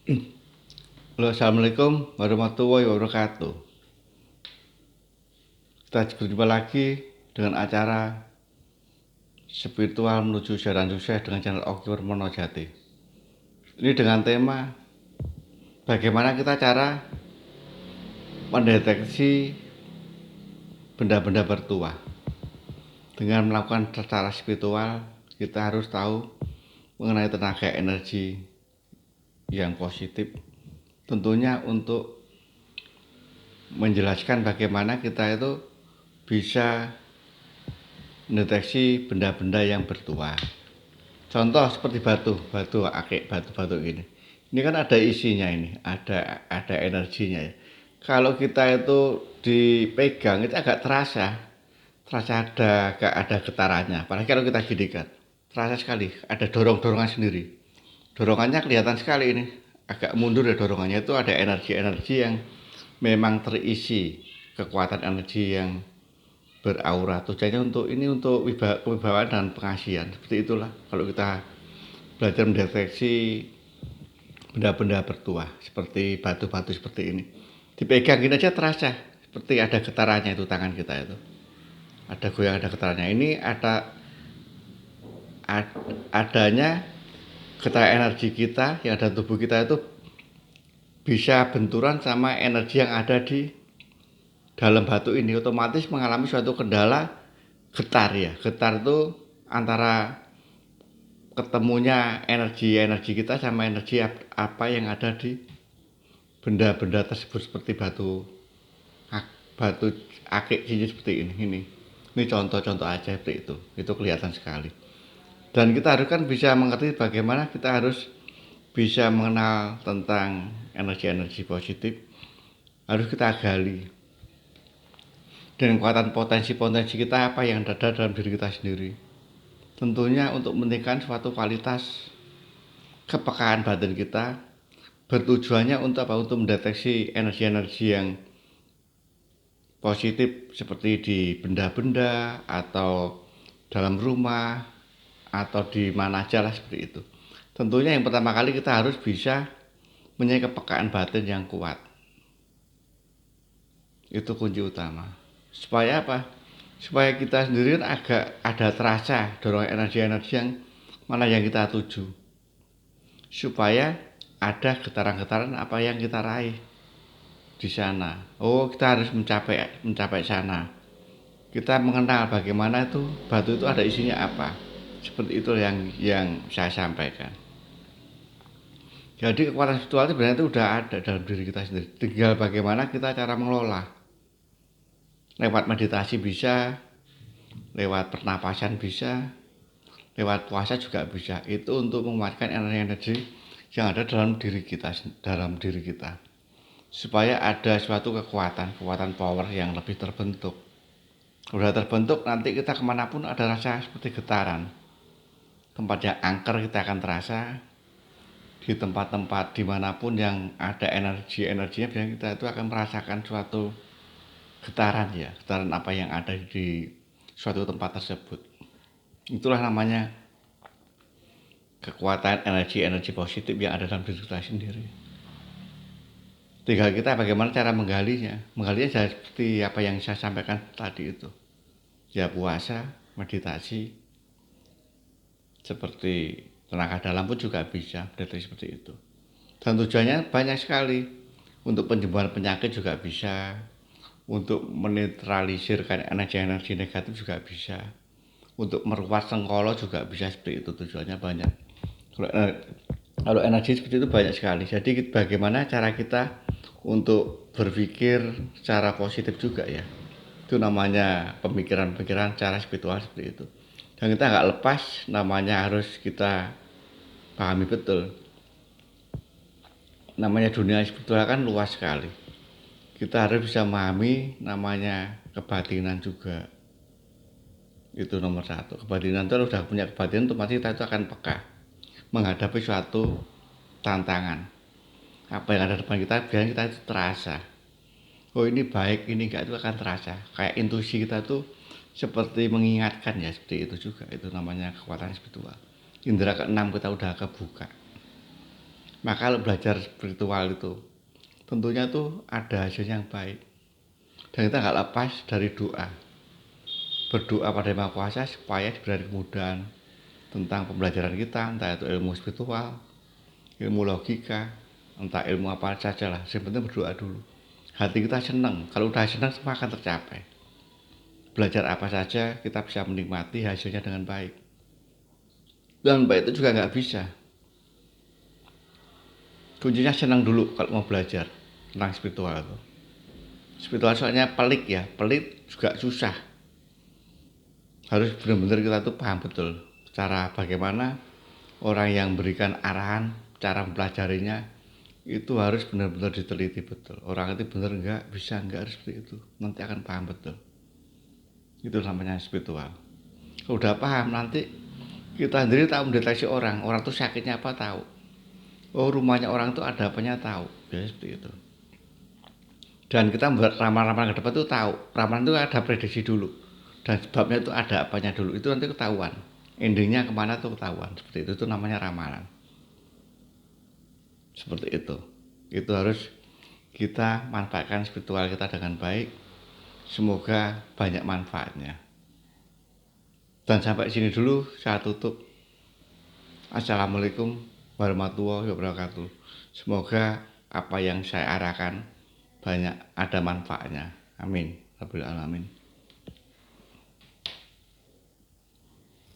Halo, assalamualaikum warahmatullahi wabarakatuh. Kita berjumpa lagi dengan acara spiritual menuju jalan sukses dengan channel Oki Monojati. Ini dengan tema bagaimana kita cara mendeteksi benda-benda bertuah. Dengan melakukan secara spiritual, kita harus tahu mengenai tenaga energi yang positif. Tentunya untuk menjelaskan bagaimana kita itu bisa mendeteksi benda-benda yang bertuah. Contoh seperti batu akik, batu ini. Ini kan ada isinya ini, ada energinya ya. Kalau kita itu dipegang itu agak terasa ada getarannya. Apalagi kalau kita gini kan, terasa sekali, ada dorongan sendiri. Dorongannya kelihatan sekali ini, agak mundur ya dorongannya itu ada energi-energi yang memang terisi kekuatan energi yang beraura. Tujuannya untuk kewibawaan dan pengasihan. Seperti itulah kalau kita belajar mendeteksi benda-benda bertuah seperti batu-batu seperti ini. Dipegangin aja terasa seperti ada getarannya itu tangan kita itu. Ada goyang, ada getarannya. Ini adanya getaran energi kita yang ada tubuh kita itu bisa benturan sama energi yang ada di dalam batu ini, otomatis mengalami suatu kendala getar ya. Getar itu antara ketemunya energi kita sama energi apa yang ada di benda-benda tersebut seperti batu akik cincin seperti ini contoh-contoh aja seperti itu kelihatan sekali. Dan kita harus kan bisa mengerti bagaimana kita harus bisa mengenal tentang energi-energi positif, harus kita gali dan kekuatan potensi-potensi kita apa yang ada dalam diri kita sendiri. Tentunya untuk meningkatkan suatu kualitas kepekaan batin kita, bertujuannya untuk apa? Untuk mendeteksi energi-energi yang positif seperti di benda-benda atau dalam rumah atau di mana aja lah seperti itu. Tentunya yang pertama kali kita harus bisa punya kepekaan batin yang kuat. Itu kunci utama. Supaya apa? Supaya kita sendiri agak ada terasa dorongan energi-energi yang mana yang kita tuju. Supaya ada getaran-getaran apa yang kita raih di sana. Oh, kita harus mencapai sana. Kita mengenal bagaimana itu batu itu ada isinya apa. Seperti itu yang saya sampaikan. Jadi kekuatan spiritual itu sebenarnya itu udah ada dalam diri kita sendiri. Tinggal bagaimana kita cara mengelola. Lewat meditasi bisa, lewat pernapasan bisa, lewat puasa juga bisa. Itu untuk menguatkan energi-energi yang ada dalam diri kita, supaya ada suatu kekuatan power yang lebih terbentuk. Sudah terbentuk, nanti kita kemanapun ada rasa seperti getaran. Tempat yang angker kita akan terasa. Di tempat-tempat dimanapun yang ada energi-energinya, biasanya kita itu akan merasakan suatu getaran ya, getaran apa yang ada di suatu tempat tersebut. Itulah namanya kekuatan energi-energi positif yang ada dalam diri kita sendiri. Tinggal kita bagaimana cara menggalinya. Menggalinya seperti apa yang saya sampaikan tadi itu. Ya puasa, meditasi, seperti tenaga dalam pun juga bisa deteksi seperti itu. Dan tujuannya banyak sekali. Untuk penyembuhan penyakit juga bisa, untuk menetralisirkan energi-energi negatif juga bisa, untuk meruat sengkolo juga bisa. Seperti itu tujuannya banyak. Kalau energi seperti itu banyak sekali. Jadi bagaimana cara kita untuk berpikir secara positif juga ya. Itu namanya pemikiran-pemikiran cara spiritual seperti itu. Dan kita nggak lepas, namanya harus kita pahami betul. Namanya dunia spiritual kan luas sekali. Kita harus bisa memahami namanya kebatinan juga. Itu nomor satu. Kebatinan itu sudah punya kebatinan, otomatis kita itu akan peka menghadapi suatu tantangan. Apa yang ada di depan kita, biar kita itu terasa. Oh ini baik, ini enggak, itu akan terasa. Kayak intuisi kita tuh seperti mengingatkan ya, seperti itu juga. Itu namanya kekuatan spiritual. Indra keenam kita udah kebuka. Maka kalau belajar spiritual itu tentunya tuh ada hasil yang baik. Dan kita nggak lepas dari doa. Berdoa pada Yang Maha Kuasa supaya diberi kemudahan tentang pembelajaran kita, entah itu ilmu spiritual, ilmu logika, entah ilmu apa saja lah. Yang penting berdoa dulu. Hati kita senang. Kalau udah senang semua akan tercapai. Belajar apa saja kita bisa menikmati hasilnya dengan baik. Dan baik itu juga nggak bisa. Kuncinya senang dulu kalau mau belajar tentang spiritual itu. Spiritual soalnya pelik ya, pelik juga susah. Harus benar-benar kita tuh paham betul cara bagaimana orang yang berikan arahan, cara mempelajarinya itu harus benar-benar diteliti betul. Orang itu benar enggak, bisa enggak, harus seperti itu. Nanti akan paham betul. Itu namanya spiritual. Kalau udah paham nanti kita sendiri tahu mendeteksi orang tuh sakitnya apa tahu. Oh rumahnya orang tuh ada apanya tahu. Biasanya seperti itu. Dan kita buat ramalan-ramalan ke depan tuh tahu. Ramalan itu ada prediksi dulu. Dan sebabnya itu ada apanya dulu. Itu nanti ketahuan. Endingnya kemana tuh ketahuan. Seperti itu namanya ramalan. Seperti itu. Itu harus kita manfaatkan spiritual kita dengan baik. Semoga banyak manfaatnya. Dan sampai sini dulu saya tutup. Assalamualaikum warahmatullahi wabarakatuh. Semoga apa yang saya arahkan banyak ada manfaatnya. Amin. Rabbil alamin.